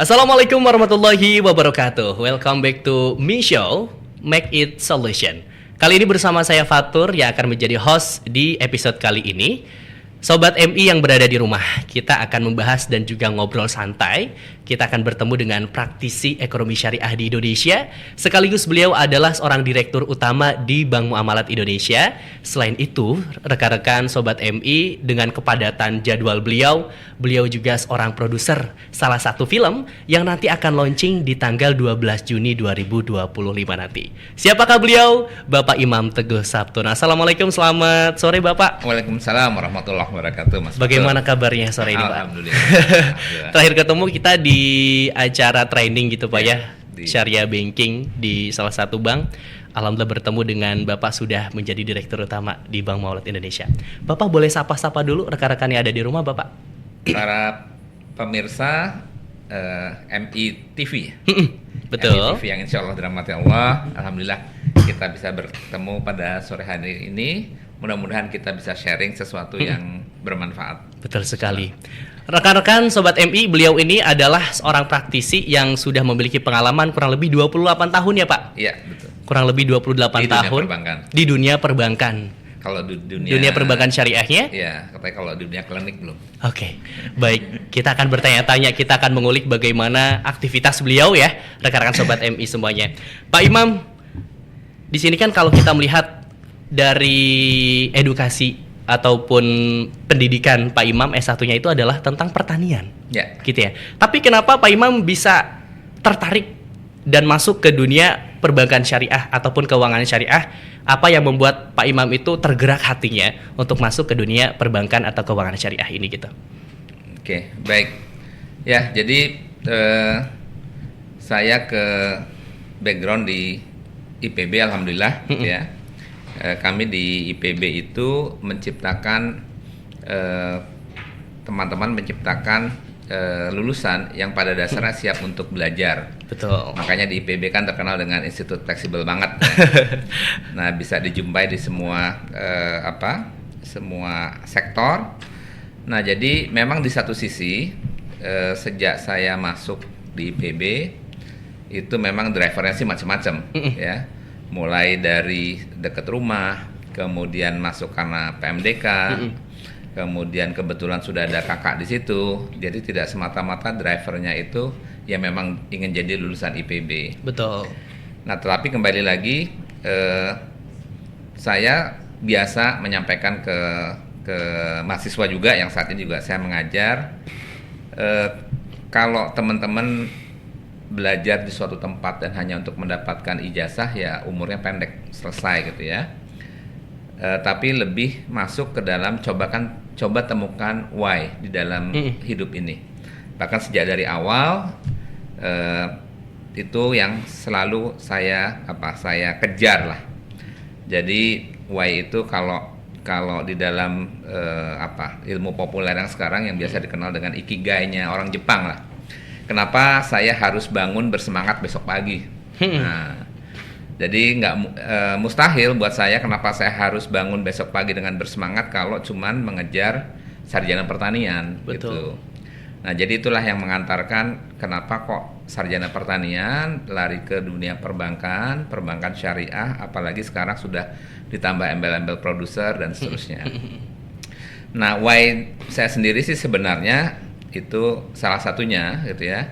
Assalamualaikum warahmatullahi wabarakatuh. Welcome back to Me Show, Make It Solution. Kali ini bersama saya Fatur yang akan menjadi host di episode kali ini. Sobat MI yang berada di rumah, kita akan membahas dan juga ngobrol santai. Kita akan bertemu dengan praktisi ekonomi syariah di Indonesia. Sekaligus beliau adalah seorang direktur utama di Bank Muamalat Indonesia. Selain itu, rekan-rekan Sobat MI dengan kepadatan jadwal beliau juga seorang produser salah satu film yang nanti akan launching di tanggal 12 Juni 2025 nanti. Siapakah beliau? Bapak Imam Teguh Sabtono. Assalamualaikum, selamat sore Bapak. Waalaikumsalam warahmatullahi wabarakatuh, Mas. Bagaimana kabarnya sore ini, Pak? Alhamdulillah. Terakhir ketemu kita di acara training gitu, Pak ya. Di Syariah Banking di salah satu bank. Alhamdulillah bertemu dengan Bapak sudah menjadi direktur utama di Bank Muamalat Indonesia. Bapak boleh sapa-sapa dulu rekan-rekan yang ada di rumah, Bapak? para pemirsa MI TV. Betul. MI TV yang insya Allah dirahmati Allah. Alhamdulillah kita bisa bertemu pada sore hari ini. Mudah-mudahan kita bisa sharing sesuatu yang bermanfaat. Betul sekali. Rekan-rekan Sobat MI, beliau ini adalah seorang praktisi yang sudah memiliki pengalaman kurang lebih 28 tahun ya Pak? Iya, betul. Kurang lebih 28 Di dunia tahun perbankan. di dunia perbankan. Kalau di dunia Perbankan syariahnya? Iya, katanya kalau dunia klinik belum. Oke, baik. Kita akan bertanya-tanya, kita akan mengulik bagaimana aktivitas beliau ya, rekan-rekan Sobat MI semuanya. Pak Imam, di sini kan kalau kita melihat dari edukasi ataupun pendidikan Pak Imam S1-nya itu adalah tentang pertanian. Ya. Gitu ya. Tapi kenapa Pak Imam bisa tertarik dan masuk ke dunia perbankan syariah ataupun keuangan syariah? Apa yang membuat Pak Imam itu tergerak hatinya untuk masuk ke dunia perbankan atau keuangan syariah ini gitu? Oke, baik. Ya, jadi saya ke background di IPB, alhamdulillah, ya. Kami di IPB itu menciptakan teman-teman menciptakan lulusan yang pada dasarnya siap untuk belajar. Betul. Makanya di IPB kan terkenal dengan institut fleksibel banget. Nah, bisa dijumpai di semua semua sektor. Nah, jadi memang di satu sisi sejak saya masuk di IPB itu memang drivernya sih macam-macam, ya. Mulai dari dekat rumah, kemudian masuk karena PMDK. Kemudian kebetulan sudah ada kakak di situ, jadi tidak semata-mata drivernya itu ya memang ingin jadi lulusan IPB. Betul. Nah, tetapi kembali lagi saya biasa menyampaikan ke mahasiswa juga yang saat ini juga saya mengajar, kalau teman-teman belajar di suatu tempat dan hanya untuk mendapatkan ijazah ya umurnya pendek, selesai gitu ya. Tapi lebih masuk ke dalam coba temukan why di dalam hidup ini. Bahkan sejak dari awal itu yang selalu saya kejar lah. Jadi why itu kalau di dalam ilmu populer yang sekarang yang biasa dikenal dengan ikigai-nya orang Jepang lah. Kenapa saya harus bangun bersemangat besok pagi? Nah, jadi nggak mustahil buat saya kenapa saya harus bangun besok pagi dengan bersemangat kalau cuman mengejar sarjana pertanian. Betul. Gitu. Nah, jadi itulah yang mengantarkan kenapa kok sarjana pertanian lari ke dunia perbankan syariah, apalagi sekarang sudah ditambah embel-embel produser dan seterusnya. Nah, why saya sendiri sih sebenarnya itu salah satunya gitu ya.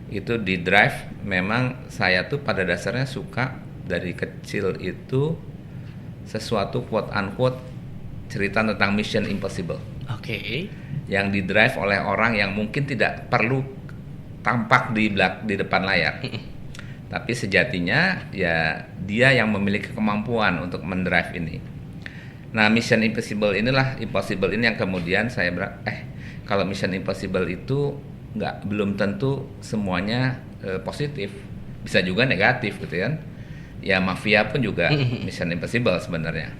Itu di drive memang saya tuh pada dasarnya suka dari kecil itu sesuatu quote unquote cerita tentang Mission Impossible. Oke. Yang di drive oleh orang yang mungkin tidak perlu tampak di depan layar. Tapi sejatinya ya dia yang memiliki kemampuan untuk mendrive ini. Nah, Mission Impossible ini yang kemudian saya kalau Mission Impossible itu belum tentu semuanya positif, bisa juga negatif gitu kan. Ya mafia pun juga Mission Impossible sebenarnya.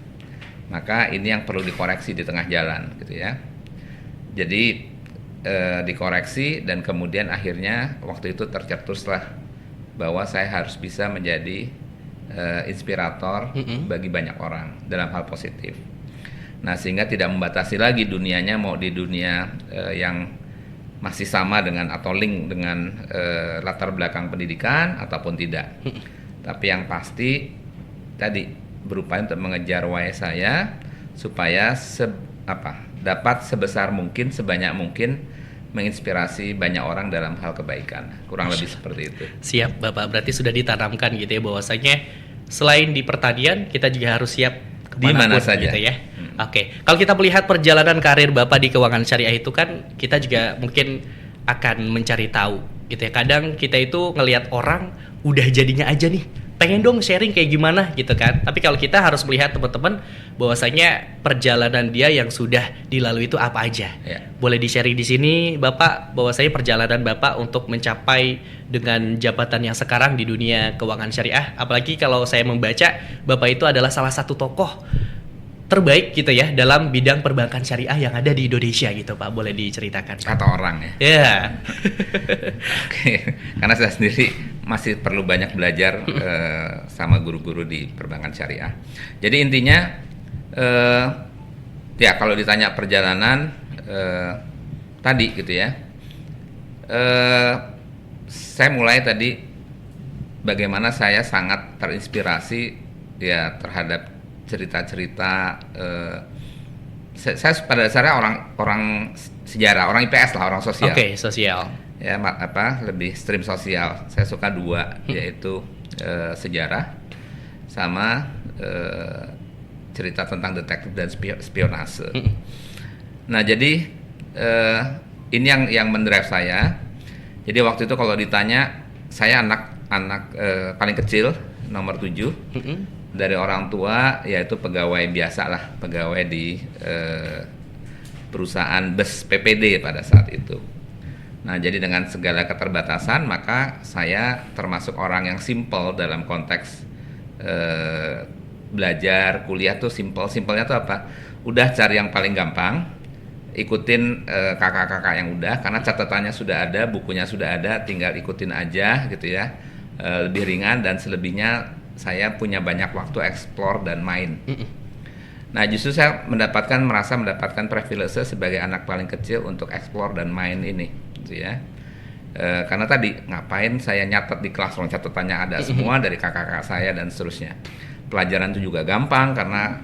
Maka ini yang perlu dikoreksi di tengah jalan gitu ya. Jadi dikoreksi dan kemudian akhirnya waktu itu tercetuslah bahwa saya harus bisa menjadi inspirator bagi banyak orang dalam hal positif. Nah, sehingga tidak membatasi lagi dunianya, mau di dunia yang masih sama dengan atau link dengan latar belakang pendidikan ataupun tidak. Tapi yang pasti tadi berupaya untuk mengejar why saya supaya dapat sebesar mungkin, sebanyak mungkin menginspirasi banyak orang dalam hal kebaikan. Kurang lebih seperti itu. Siap Bapak, berarti sudah ditanamkan gitu ya bahwasanya selain di pertanian kita juga harus siap Di mana kemanapun saja. gitu ya. Oke, kalau kita melihat perjalanan karir Bapak di keuangan syariah itu kan kita juga mungkin akan mencari tahu gitu ya. Kadang kita itu ngelihat orang udah jadinya aja nih, pengen dong sharing kayak gimana gitu kan. Tapi kalau kita harus melihat teman-teman bahwasanya perjalanan dia yang sudah dilalui itu apa aja. Ya. Boleh di-sharing di sini Bapak bahwasanya perjalanan Bapak untuk mencapai dengan jabatan yang sekarang di dunia keuangan syariah. Apalagi kalau saya membaca Bapak itu adalah salah satu tokoh terbaik gitu ya dalam bidang perbankan syariah yang ada di Indonesia gitu Pak. Boleh diceritakan Pak? Kata orang ya. Ya. Oke, karena saya sendiri masih perlu banyak belajar sama guru-guru di perbankan syariah. Jadi intinya ya kalau ditanya perjalanan tadi gitu ya, saya mulai tadi bagaimana saya sangat terinspirasi ya terhadap cerita-cerita. Saya pada dasarnya orang sejarah, orang IPS lah, orang sosial. Oke, sosial. Ya lebih stream sosial. Saya suka dua, yaitu sejarah sama cerita tentang detektif dan spionase. Nah jadi ini yang mendrive saya. Jadi waktu itu kalau ditanya, saya anak paling kecil nomor 7 dari orang tua, yaitu pegawai biasa lah, pegawai di perusahaan bus PPD pada saat itu. Nah, jadi dengan segala keterbatasan, maka saya termasuk orang yang simple dalam konteks belajar, kuliah tuh simple. Simpelnya tuh apa? Udah cari yang paling gampang, ikutin kakak-kakak yang udah, karena catatannya sudah ada, bukunya sudah ada, tinggal ikutin aja gitu ya. Lebih ringan dan selebihnya saya punya banyak waktu explore dan main. Nah, justru saya merasa mendapatkan privilege sebagai anak paling kecil untuk explore dan main ini, gitu ya. Karena tadi ngapain saya nyatet di kelas, catatannya ada semua dari kakak-kakak saya dan seterusnya. Pelajaran itu juga gampang karena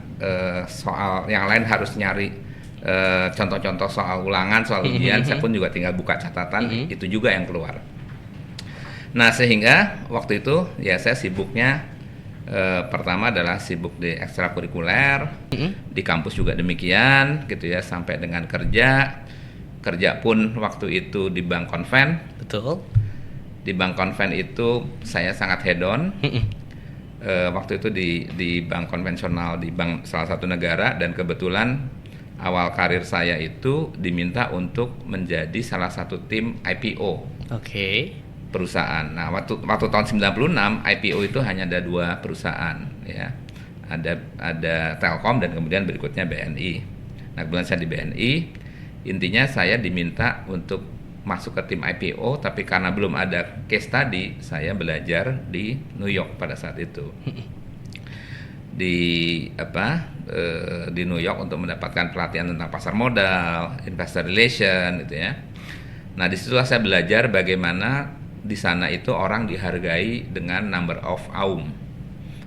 soal yang lain harus nyari contoh-contoh soal ulangan, soal ujian. Saya pun juga tinggal buka catatan, itu juga yang keluar. Nah, sehingga waktu itu ya saya sibuknya pertama adalah sibuk di ekstrakurikuler, di kampus juga demikian gitu ya, sampai dengan kerja pun waktu itu di bank konven. Betul. Di bank konven itu saya sangat head on. Waktu itu di bank konvensional, di bank salah satu negara, dan kebetulan awal karir saya itu diminta untuk menjadi salah satu tim IPO. Oke. Perusahaan. Nah, waktu tahun 96 IPO itu hanya ada 2 perusahaan ya. Ada Telkom dan kemudian berikutnya BNI. Nah, kebetulan saya di BNI, intinya saya diminta untuk masuk ke tim IPO, tapi karena belum ada case study, saya belajar di New York pada saat itu. Di New York untuk mendapatkan pelatihan tentang pasar modal, investor relation gitu ya. Nah, disitulah saya belajar bagaimana di sana itu orang dihargai dengan number of AUM,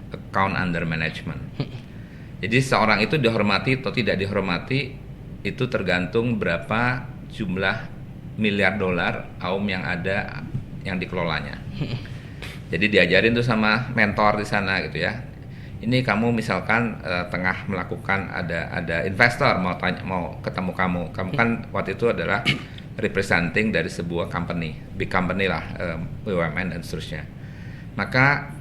account under management. Jadi seorang itu dihormati atau tidak dihormati itu tergantung berapa jumlah miliar dolar AUM yang ada yang dikelolanya. Jadi diajarin tuh sama mentor di sana gitu ya. Ini kamu misalkan tengah melakukan ada investor mau ketemu kamu kan waktu itu adalah representing dari sebuah company, big company lah, BUMN dan seterusnya. Maka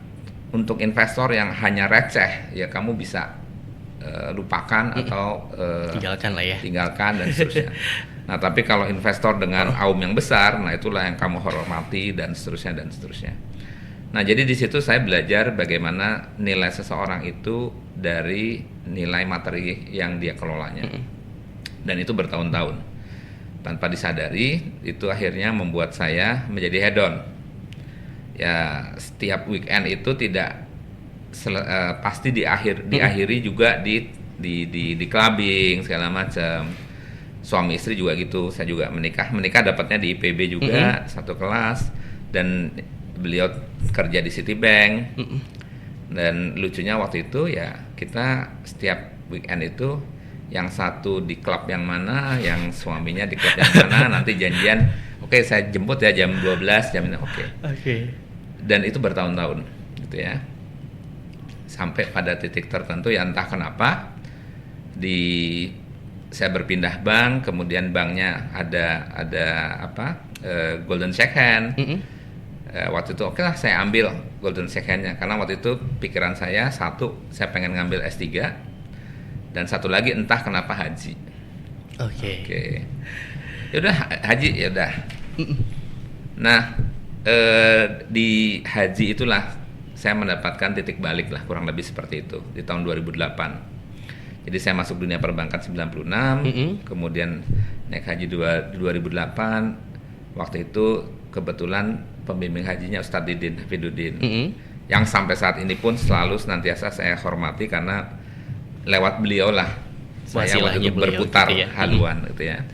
untuk investor yang hanya receh, ya kamu bisa lupakan atau tinggalkan lah ya. Tinggalkan dan seterusnya. Nah, tapi kalau investor dengan AUM yang besar, nah itulah yang kamu hormati dan seterusnya dan seterusnya. Nah, jadi di situ saya belajar bagaimana nilai seseorang itu dari nilai materi yang dia kelolanya. Dan itu bertahun-tahun. Tanpa disadari, itu akhirnya membuat saya menjadi head on. Ya, setiap weekend itu tidak pasti diakhiri juga di clubbing segala macam. suami istri juga gitu. Saya juga menikah dapatnya di IPB juga, satu kelas, dan beliau kerja di Citibank. Dan lucunya waktu itu ya kita setiap weekend itu yang satu di klub yang mana, yang suaminya di klub yang mana, nanti janjian, oke, saya jemput ya jam 12, jam ini, oke. Dan itu bertahun-tahun gitu ya. Sampai pada titik tertentu ya entah kenapa saya berpindah bank, kemudian banknya ada golden shake hand. Waktu itu oke lah, saya ambil golden shake hand-nya karena waktu itu pikiran saya satu, saya pengen ngambil S3, dan satu lagi entah kenapa haji. Oke. Ya udah haji ya udah. Nah, di haji itulah saya mendapatkan titik balik lah, kurang lebih seperti itu di tahun 2008. Jadi saya masuk dunia perbankan 96, kemudian naik haji 2008. Waktu itu kebetulan pembimbing hajinya Ustadz Didin Hafiduddin, yang sampai saat ini pun selalu senantiasa saya hormati karena lewat beliau lah saya waktu itu berputar gitu ya, haluan gitu ya.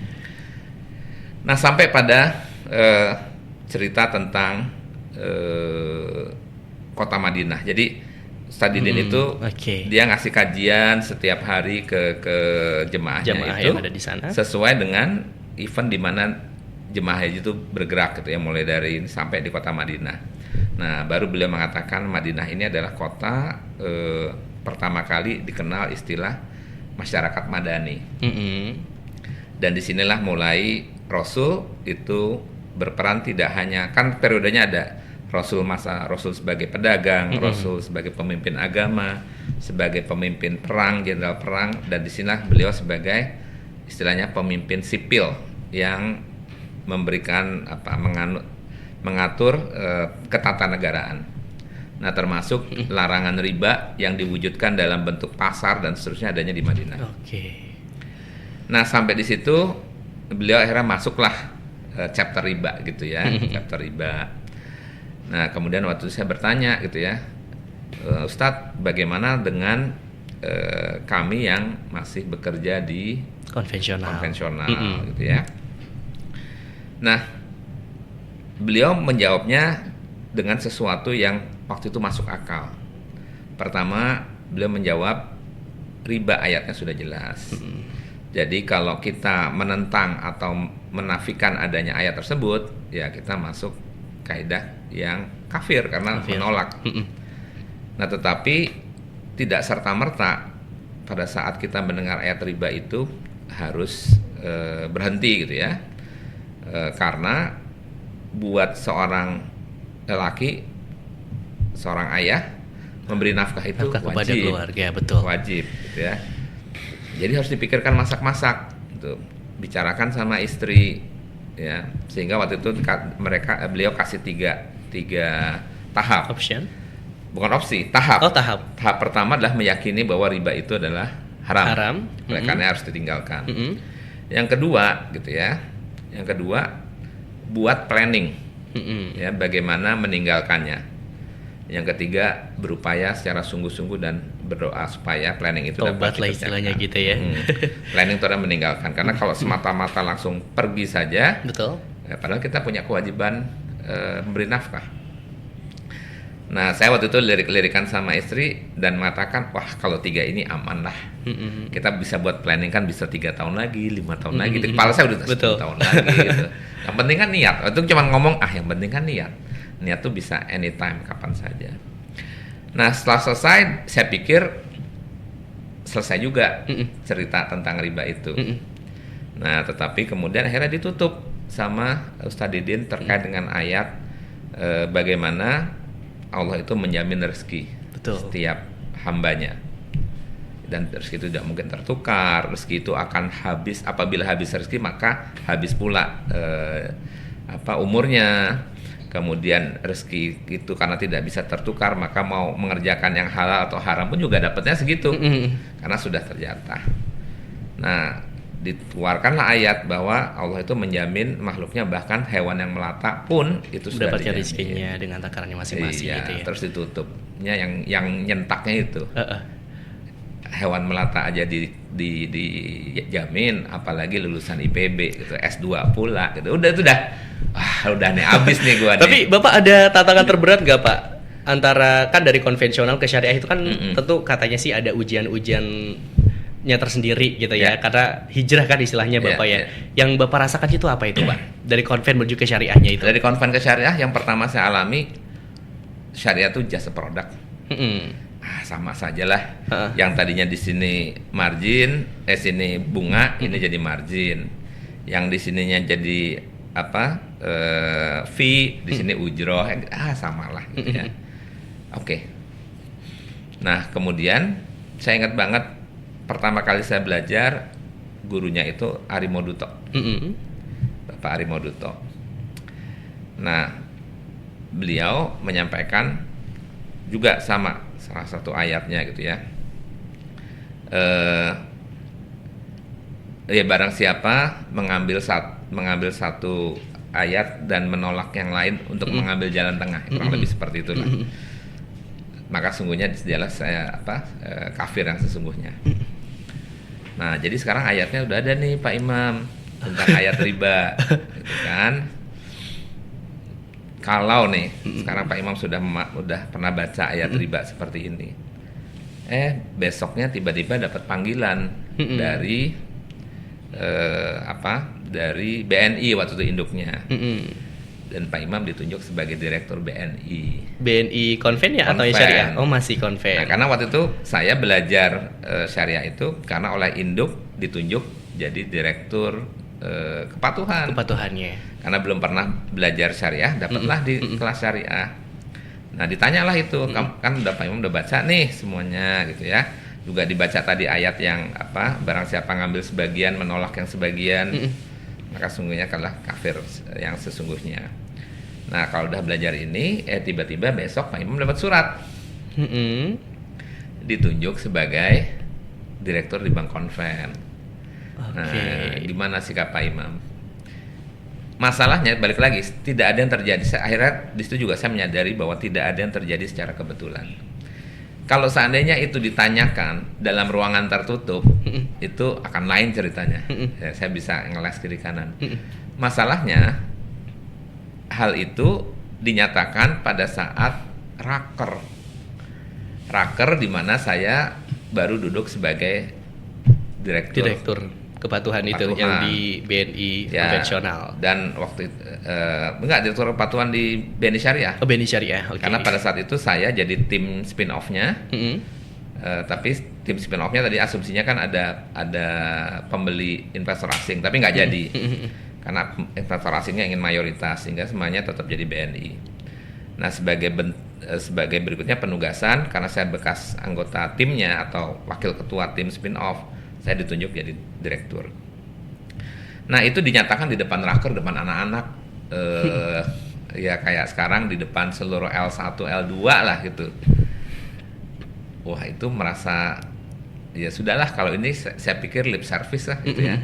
Nah sampai pada cerita tentang kota Madinah. Jadi Ustadz Didin itu dia ngasih kajian setiap hari ke jemaahnya itu yang ada di sana, sesuai dengan event di mana jemaah haji itu bergerak gitu ya, mulai dari sampai di kota Madinah. Nah, baru beliau mengatakan Madinah ini adalah kota pertama kali dikenal istilah masyarakat madani. Dan disinilah mulai Rasul itu berperan, tidak hanya, kan periodenya ada Rasul sebagai pedagang, Rasul sebagai pemimpin agama, sebagai pemimpin perang, jenderal perang, dan disinilah beliau sebagai istilahnya pemimpin sipil yang memberikan mengatur ketatanegaraan. Nah, termasuk larangan riba yang diwujudkan dalam bentuk pasar dan seterusnya adanya di Madinah. Nah, sampai di situ beliau akhirnya masuklah chapter riba gitu ya, chapter riba. Nah, kemudian waktu saya bertanya gitu ya, Ustadz, bagaimana dengan kami yang masih bekerja di konvensional gitu ya. Nah, beliau menjawabnya dengan sesuatu yang waktu itu masuk akal. Pertama, beliau menjawab riba ayatnya sudah jelas. Jadi kalau kita menentang atau menafikan adanya ayat tersebut, ya kita masuk kaidah yang kafir karena menolak. Nah, tetapi tidak serta-merta pada saat kita mendengar ayat riba itu harus berhenti gitu ya. Karena buat seorang lelaki, seorang ayah, memberi nafkah itu kepada wajib, keluarga, betul. Wajib gitu ya. Jadi harus dipikirkan masak-masak gitu. Bicarakan sama istri ya, sehingga waktu itu beliau kasih tiga tahap. Bukan opsi, tahap. Tahap pertama adalah meyakini bahwa riba itu adalah haram. Karena harus ditinggalkan. Yang kedua gitu ya. Yang kedua, buat planning, ya, bagaimana meninggalkannya. Yang ketiga, berupaya secara sungguh-sungguh dan berdoa supaya planning itu dapat dikerjakan. Istilahnya gitu ya. Planning itu adalah meninggalkan. Karena kalau semata-mata langsung pergi saja, betul. Ya, padahal kita punya kewajiban memberi nafkah. Nah, saya waktu itu lirik-lirikan sama istri dan mengatakan, wah kalau 3 ini aman lah. Kita bisa buat planning kan bisa 3 tahun lagi, 5 tahun lagi. Di kepala saya udah 10 tahun lagi gitu. Yang penting kan niat. Itu cuma ngomong, yang penting kan niat. Niat tuh bisa anytime, kapan saja. Nah, setelah selesai, saya pikir selesai juga cerita tentang riba itu. Nah, tetapi kemudian akhirnya ditutup sama Ustadz Didin terkait dengan ayat bagaimana Allah itu menjamin rezeki setiap hambanya, dan rezeki itu tidak mungkin tertukar. Rezeki itu akan habis, apabila habis rezeki maka habis pula umurnya. Kemudian rezeki itu karena tidak bisa tertukar, maka mau mengerjakan yang halal atau haram pun juga dapatnya segitu, karena sudah terjatah. Nah, dikeluarkanlah ayat bahwa Allah itu menjamin makhluknya, bahkan hewan yang melata pun itu sudah dapatnya rezekinya dengan takarannya masing-masing gitu ya. Terus ditutupnya yang nyentaknya itu. hewan melata aja dijamin, apalagi lulusan IPB gitu, S2 pula gitu. Udah itu udah nih abis nih gua nih. Tapi Bapak ada tantangan terberat nggak Pak? Antara kan dari konvensional ke syariah itu kan tentu katanya sih ada ujian-ujiannya tersendiri gitu ya. Karena hijrah kan istilahnya Bapak ya. Yang Bapak rasakan itu apa itu Pak? Dari konven menuju ke syariahnya itu. Dari konven ke syariah yang pertama saya alami, syariah itu just a product. Sama saja lah. Yang tadinya di sini margin, sini bunga, ini jadi margin. Yang di sininya jadi fee, di sini ujroh, samalah gitu ya. Oke. Nah, kemudian saya ingat banget pertama kali saya belajar, gurunya itu Arimo Duto. Bapak Arimo Duto. Nah, beliau menyampaikan juga sama salah satu ayatnya gitu ya. Ya barang siapa mengambil satu ayat dan menolak yang lain untuk mengambil jalan tengah, kurang lebih seperti itulah. Maka sungguhnya dialah saya kafir yang sesungguhnya. Nah, jadi sekarang ayatnya udah ada nih Pak Imam tentang ayat riba, gitu kan? Kalau nih sekarang Pak Imam sudah pernah baca ayat riba seperti ini, besoknya tiba-tiba dapat panggilan dari dari BNI waktu itu induknya. Dan Pak Imam ditunjuk sebagai direktur BNI. BNI konven ya atau syariah? Oh, masih konven. Nah, karena waktu itu saya belajar syariah itu karena oleh induk ditunjuk jadi direktur kepatuhan. Kepatuhannya. Karena belum pernah belajar syariah, dapatlah di kelas syariah. Nah, ditanyalah itu, kan Pak Imam udah baca nih semuanya gitu ya. Juga dibaca tadi ayat yang barang siapa ngambil sebagian menolak yang sebagian, maka sungguhnya kalah kafir yang sesungguhnya. Nah, kalau udah belajar ini, tiba-tiba besok Pak Imam dapat surat, ditunjuk sebagai direktur di Bank Konven. Nah, gimana sikap Pak Imam? Masalahnya balik lagi, tidak ada yang terjadi. Akhirnya di situ juga saya menyadari bahwa tidak ada yang terjadi secara kebetulan. Kalau seandainya itu ditanyakan dalam ruangan tertutup, itu akan lain ceritanya. Ya, saya bisa ngeles kiri kanan. Masalahnya, hal itu dinyatakan pada saat raker. Raker di mana saya baru duduk sebagai direktur kepatuhan itu yang di BNI konvensional. Dan waktu itu enggak, direktur kepatuhan di BNI Syariah. Oh, BNI Syariah. Okay. Karena pada saat itu saya jadi tim spin off-nya. Tapi tim spin off-nya tadi asumsinya kan ada pembeli investor asing, tapi nggak jadi. Karena investor asingnya ingin mayoritas, sehingga semuanya tetap jadi BNI. Nah, sebagai berikutnya penugasan, karena saya bekas anggota timnya atau wakil ketua tim spin off, saya ditunjuk jadi direktur. Nah, itu dinyatakan di depan raker, depan anak-anak, ya kayak sekarang di depan seluruh L1, L2 lah gitu. Wah, itu merasa ya sudahlah, kalau ini saya pikir lip service lah gitu ya.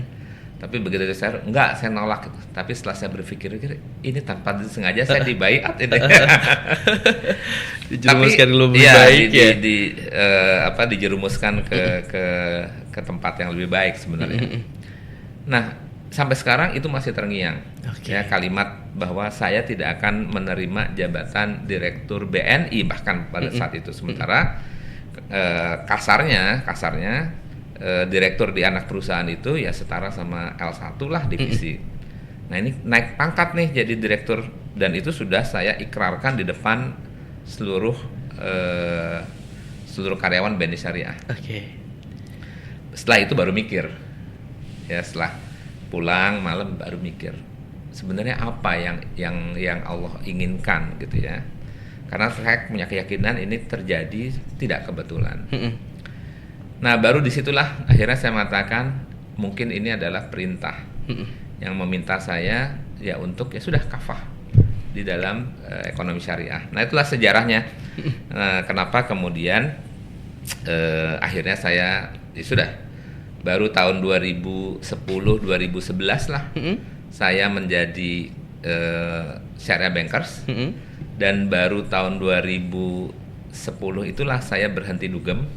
Tapi begitu saya nolak gitu. Tapi setelah saya berpikir ini tanpa disengaja saya dibaiat ini. Dijerumuskan lebih baik ya. Dijerumuskan ke tempat yang lebih baik sebenarnya. Nah, sampai sekarang itu masih terngiang. Ya, kalimat bahwa saya tidak akan menerima jabatan direktur BNI bahkan pada saat itu. Sementara kasarnya direktur di anak perusahaan itu ya setara sama L1 lah divisi. Nah, ini naik pangkat nih jadi direktur, dan itu sudah saya ikrarkan di depan seluruh karyawan BNI Syariah. Setelah itu baru mikir, ya setelah pulang malam baru mikir sebenarnya apa yang Allah inginkan gitu ya. Karena saya punya keyakinan ini terjadi tidak kebetulan. Nah, baru disitulah akhirnya saya mengatakan mungkin ini adalah perintah yang meminta saya ya untuk ya sudah kafah di dalam ekonomi syariah. Nah, itulah sejarahnya. Kenapa kemudian akhirnya saya ya sudah baru tahun 2010 2011 lah saya menjadi Syariah Bankers, dan baru tahun 2010 itulah saya berhenti dugem.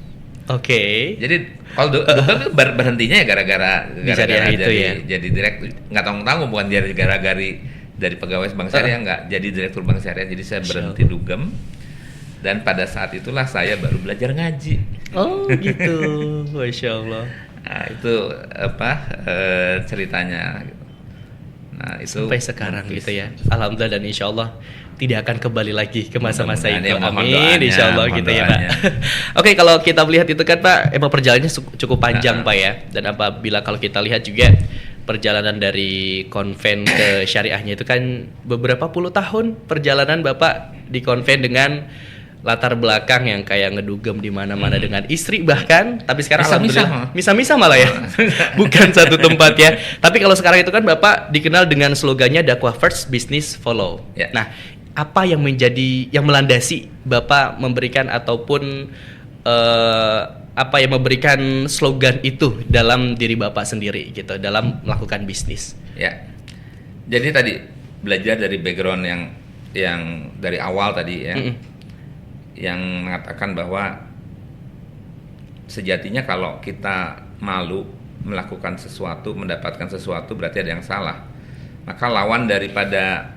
Oke. Jadi kalau dugem itu berhentinya ya gara-gara Syariah itu jadi ya. jadi direktur, nggak tanggung-tanggung, bukan dari gara-gara dari pegawai Bank Syariah, nggak jadi direktur Bank Syariah. Jadi saya berhenti dugem, dan pada saat itulah saya baru belajar ngaji. Oh gitu, Masya Allah. Nah, itu apa ceritanya gitu. Nah, itu Sampai sekarang gitu ya. Alhamdulillah, dan insya Allah tidak akan kembali lagi ke masa-masa itu. Mudah-mudahan ya, mohon Amin, doanya, insya Allah mohon gitu ya doanya. Pak. Oke, kalau kita melihat itu kan Pak, emang perjalanannya cukup panjang Pak ya. Dan apabila kalau kita lihat juga perjalanan dari konven ke syariahnya itu kan beberapa puluh tahun perjalanan Bapak di konven dengan latar belakang yang kayak ngedugem di mana-mana dengan istri bahkan, tapi sekarang alhamdulillah misa-misa malah ya. Bukan satu tempat ya. Tapi kalau sekarang itu kan Bapak dikenal dengan slogannya dakwah first, business follow. Ya. Nah, apa yang melandasi Bapak memberikan ataupun apa yang memberikan slogan itu dalam diri Bapak sendiri gitu dalam melakukan bisnis? Ya. Jadi tadi belajar dari background yang dari awal tadi ya. Yang mengatakan bahwa sejatinya kalau kita malu melakukan sesuatu, mendapatkan sesuatu, berarti ada yang salah. Maka lawan daripada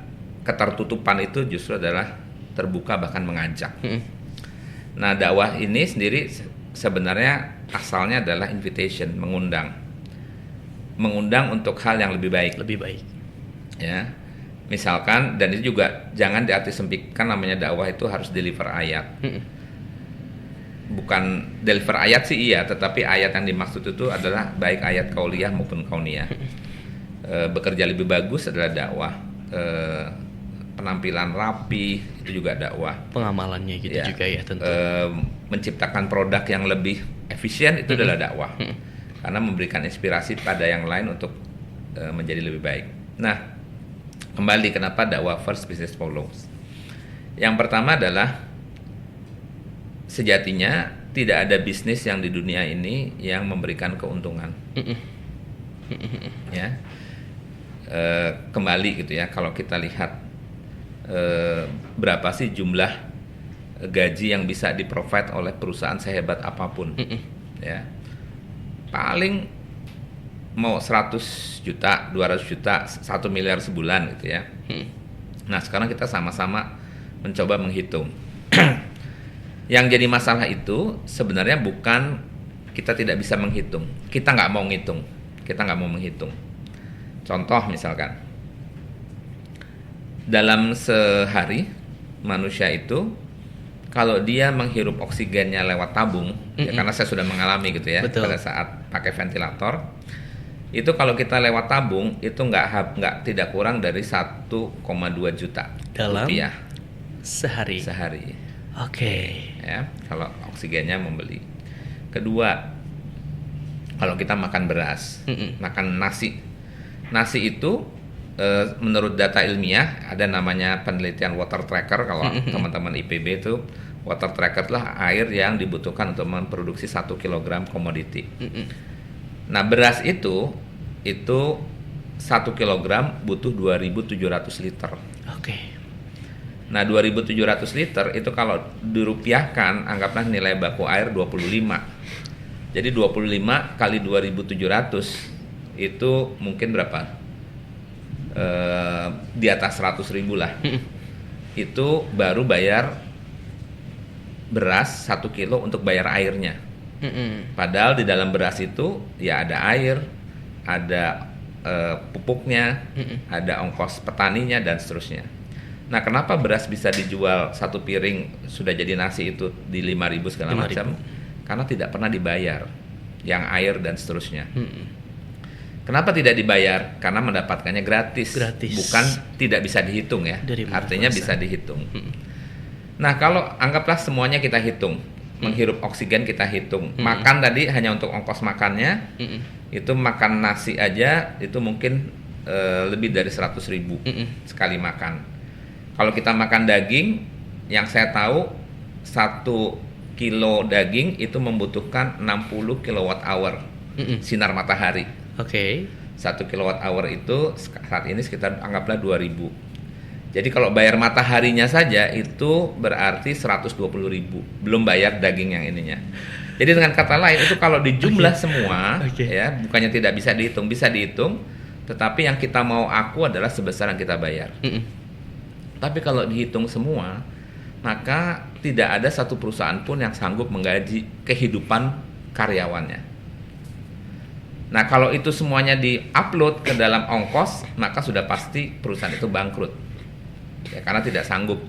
ketertutupan itu justru adalah terbuka, bahkan mengajak. Nah, dakwah ini sendiri sebenarnya asalnya adalah invitation, mengundang untuk hal yang lebih baik. Lebih baik. Ya. Misalkan, dan itu juga jangan diarti sempitkan, namanya dakwah itu harus deliver ayat. Bukan deliver ayat sih iya, tetapi ayat yang dimaksud itu adalah baik ayat qauliyah maupun kauniyah. Bekerja lebih bagus adalah dakwah. Penampilan rapi itu juga dakwah. Pengamalannya gitu ya, juga ya tentu. Menciptakan produk yang lebih efisien itu adalah dakwah. Karena memberikan inspirasi pada yang lain untuk menjadi lebih baik. Nah, kembali kenapa dakwah first, business follows. Yang pertama adalah sejatinya tidak ada bisnis yang di dunia ini yang memberikan keuntungan. Ya, kembali gitu ya, kalau kita lihat berapa sih jumlah gaji yang bisa di-provide oleh perusahaan sehebat apapun, ya paling mau 100 juta, 200 juta, 1 miliar sebulan gitu ya. Nah, sekarang kita sama-sama mencoba menghitung. Yang jadi masalah itu sebenarnya bukan kita tidak bisa menghitung, kita nggak mau ngitung, kita nggak mau menghitung. Contoh misalkan, dalam sehari manusia itu kalau dia menghirup oksigennya lewat tabung, ya karena saya sudah mengalami gitu ya. Betul. Pada saat pakai ventilator, itu kalau kita lewat tabung itu nggak tidak kurang dari 1,2 juta dalam rupiah sehari. Oke. Ya, kalau oksigennya membeli. Kedua, kalau kita makan beras, makan nasi itu menurut data ilmiah ada namanya penelitian water tracker. Kalau teman-teman IPB itu, water tracker lah air yang dibutuhkan untuk memproduksi 1 kg komoditi. Nah, beras itu 1 kilogram butuh 2.700 liter. Oke. Nah, 2.700 liter itu kalau dirupiahkan, anggaplah nilai baku air 25. Jadi 25 kali 2.700 itu mungkin berapa? Di atas 100.000 lah. Itu baru bayar beras 1 kilo untuk bayar airnya. Padahal di dalam beras itu ya ada air, ada pupuknya, ada ongkos petaninya dan seterusnya. Nah, kenapa beras bisa dijual 1 piring sudah jadi nasi itu di 5.000 segala macam? Karena tidak pernah dibayar yang air dan seterusnya. Kenapa tidak dibayar? Karena mendapatkannya gratis. Bukan tidak bisa dihitung ya. Artinya bisa dihitung. Nah, kalau anggaplah semuanya kita hitung. Menghirup oksigen kita hitung, makan tadi hanya untuk ongkos makannya, itu makan nasi aja itu mungkin lebih dari 100.000 sekali makan. Kalau kita makan daging, yang saya tahu 1 kilo daging itu membutuhkan 60 kWh sinar matahari. Oke. 1 kWh itu saat ini sekitar anggaplah 2.000. Jadi kalau bayar mataharinya saja itu berarti 120.000, belum bayar daging yang ininya. Jadi dengan kata lain itu kalau dijumlah Oke. semua, Oke. ya bukannya tidak bisa dihitung, bisa dihitung, tetapi yang kita mau aku adalah sebesar yang kita bayar. Mm-mm. Tapi kalau dihitung semua, maka tidak ada satu perusahaan pun yang sanggup menggaji kehidupan karyawannya. Nah, kalau itu semuanya di-upload ke dalam ongkos, maka sudah pasti perusahaan itu bangkrut. Ya, karena tidak sanggup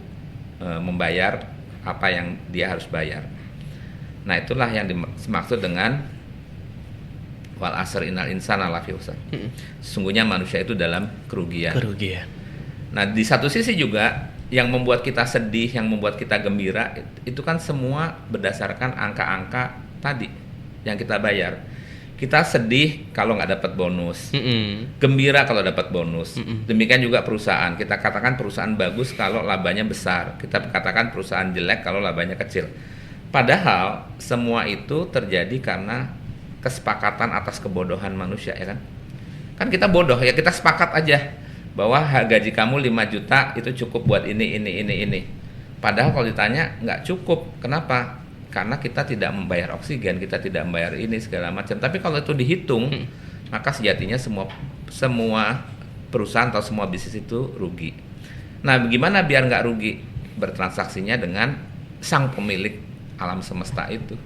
membayar apa yang dia harus bayar. Nah, itulah yang dimaksud dengan wal asr innal insana lafi khusr. Sesungguhnya manusia itu dalam kerugian. Nah, di satu sisi juga yang membuat kita sedih, yang membuat kita gembira, itu kan semua berdasarkan angka-angka tadi yang kita bayar. Kita sedih kalau nggak dapat bonus, gembira kalau dapat bonus. Demikian juga perusahaan. Kita katakan perusahaan bagus kalau labanya besar. Kita katakan perusahaan jelek kalau labanya kecil. Padahal semua itu terjadi karena kesepakatan atas kebodohan manusia, ya kan? Kan kita bodoh ya, kita sepakat aja bahwa gaji kamu 5 juta itu cukup buat ini. Padahal kalau ditanya nggak cukup. Kenapa? Karena kita tidak membayar oksigen, kita tidak membayar ini segala macam. Tapi kalau itu dihitung, maka sejatinya semua perusahaan atau semua bisnis itu rugi. Nah, bagaimana biar nggak rugi? Bertransaksinya dengan sang pemilik alam semesta itu.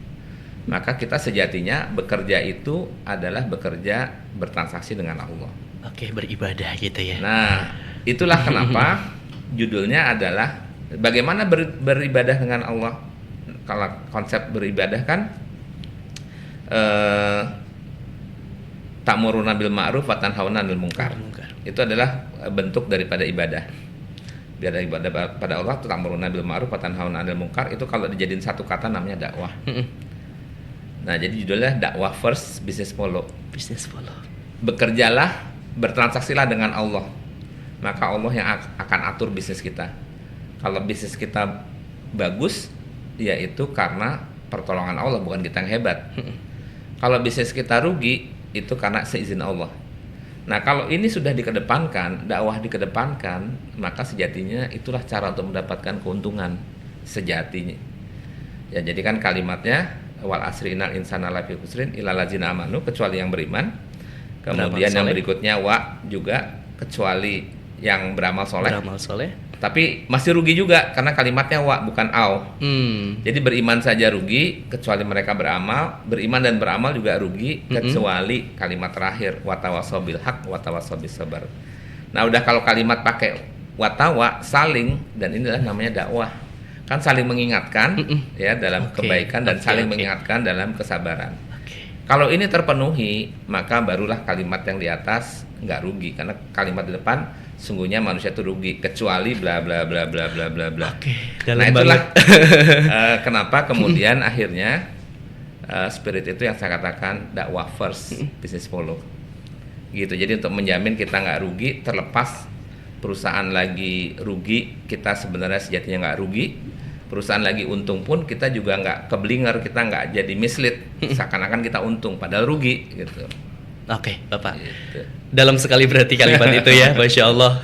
Maka kita sejatinya bekerja itu adalah bekerja bertransaksi dengan Allah. Oke, beribadah gitu ya. Nah, itulah kenapa judulnya adalah bagaimana beribadah dengan Allah. Kalau konsep beribadah kan ta'muruna bil ma'ruf wa tanhauna 'anil munkar. Itu adalah bentuk daripada ibadah. Biar ibadah pada Allah, ta'muruna bil ma'ruf wa tanhauna 'anil munkar, itu kalau dijadiin satu kata namanya dakwah. Nah, jadi judulnya dakwah first, business follow. Business follow. Bekerjalah, bertransaksilah dengan Allah. Maka Allah yang akan atur bisnis kita. Kalau bisnis kita bagus, yaitu karena pertolongan Allah, bukan kita yang hebat. Kalau bisnis kita rugi, itu karena seizin Allah. Nah, kalau ini sudah dikedepankan, dakwah dikedepankan, maka sejatinya itulah cara untuk mendapatkan keuntungan sejatinya. Ya, jadi kan kalimatnya wal asri innal insana lafi khusrin illal ladzina amanu, kecuali yang beriman. Kemudian yang berikutnya wa juga kecuali yang beramal soleh. Tapi masih rugi juga karena kalimatnya wa bukan au. Jadi beriman saja rugi kecuali mereka beramal, beriman dan beramal juga rugi kecuali kalimat terakhir watawasau bil haq watawasau bis sabar. Nah, udah kalau kalimat pakai watawa saling, dan inilah namanya dakwah. Kan saling mengingatkan ya dalam kebaikan dan saling mengingatkan dalam kesabaran. Kalau ini terpenuhi, maka barulah kalimat yang di atas nggak rugi, karena kalimat di depan sungguhnya manusia itu rugi kecuali bla bla bla bla bla bla bla. Nah, itulah kenapa kemudian akhirnya spirit itu yang saya katakan dakwah first, business follow. Gitu. Jadi untuk menjamin kita nggak rugi, terlepas perusahaan lagi rugi, kita sebenarnya sejatinya nggak rugi. Perusahaan lagi untung pun kita juga nggak keblinger, kita nggak jadi mislead, seakan-akan kita untung padahal rugi gitu. Oke, Bapak. Gitu. Dalam sekali berarti kalimat itu ya, Masya Allah.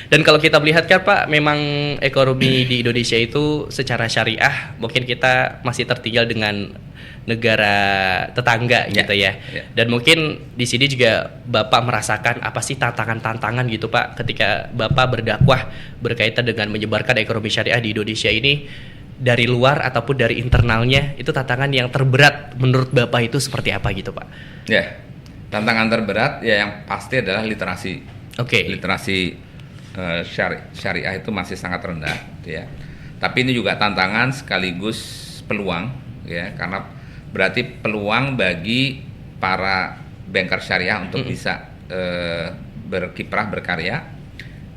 Dan kalau kita melihat kan Pak, memang ekonomi di Indonesia itu secara syariah mungkin kita masih tertinggal dengan negara tetangga gitu ya. Dan mungkin di sini juga Bapak merasakan apa sih tantangan-tantangan gitu Pak, ketika Bapak berdakwah berkaitan dengan menyebarkan ekonomi syariah di Indonesia ini, dari luar ataupun dari internalnya, itu tantangan yang terberat menurut Bapak itu seperti apa gitu Pak? Ya, tantangan terberat ya yang pasti adalah literasi. Literasi syariah itu masih sangat rendah ya. Tapi ini juga tantangan sekaligus peluang ya, karena berarti peluang bagi para banker syariah untuk bisa berkiprah berkarya.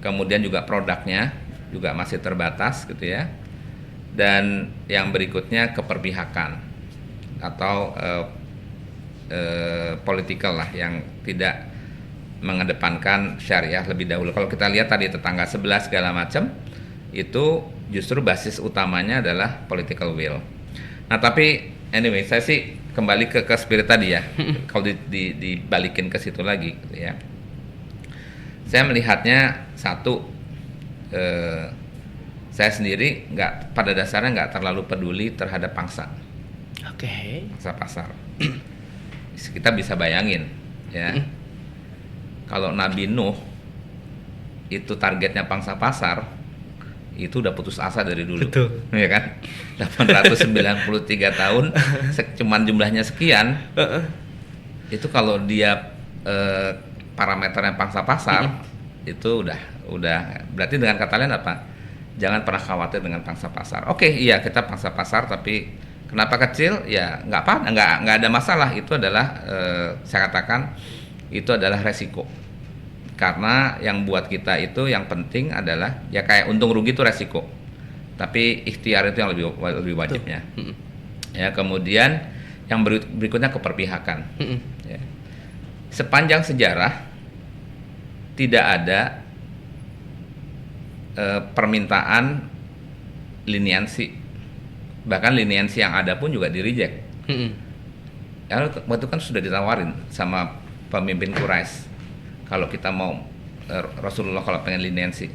Kemudian juga produknya juga masih terbatas gitu ya. Dan yang berikutnya keperpihakan atau political lah, yang tidak mengedepankan syariah lebih dahulu. Kalau kita lihat tadi tetangga sebelah segala macam, itu justru basis utamanya adalah political will. Nah, tapi anyway, saya sih kembali ke spirit tadi ya. Kalau dibalikin ke situ lagi gitu ya. Saya melihatnya satu, saya sendiri pada dasarnya nggak terlalu peduli terhadap pangsa. Oke. pangsa pasar. Kita bisa bayangin ya, kalau Nabi Nuh itu targetnya pangsa pasar, itu udah putus asa dari dulu. Betul. Ya kan? 893 tahun, cuman jumlahnya sekian. Itu kalau dia parameternya pangsa pasar, itu udah berarti dengan kata lain apa? Jangan pernah khawatir dengan pangsa pasar. Oke, iya kita pangsa pasar, tapi kenapa kecil? Ya nggak apa, nggak ada masalah. Itu adalah saya katakan itu adalah resiko. Karena yang buat kita itu yang penting adalah ya kayak untung rugi itu resiko, tapi ikhtiar itu yang lebih wajibnya. Ya, kemudian yang berikutnya keperpihakan. Ya. Sepanjang sejarah tidak ada permintaan liniansi, bahkan liniansi yang ada pun juga di reject. Ya, waktu kan sudah ditawarin sama pemimpin Quraisy. Kalau kita mau Rasulullah kalau pengen liniansi,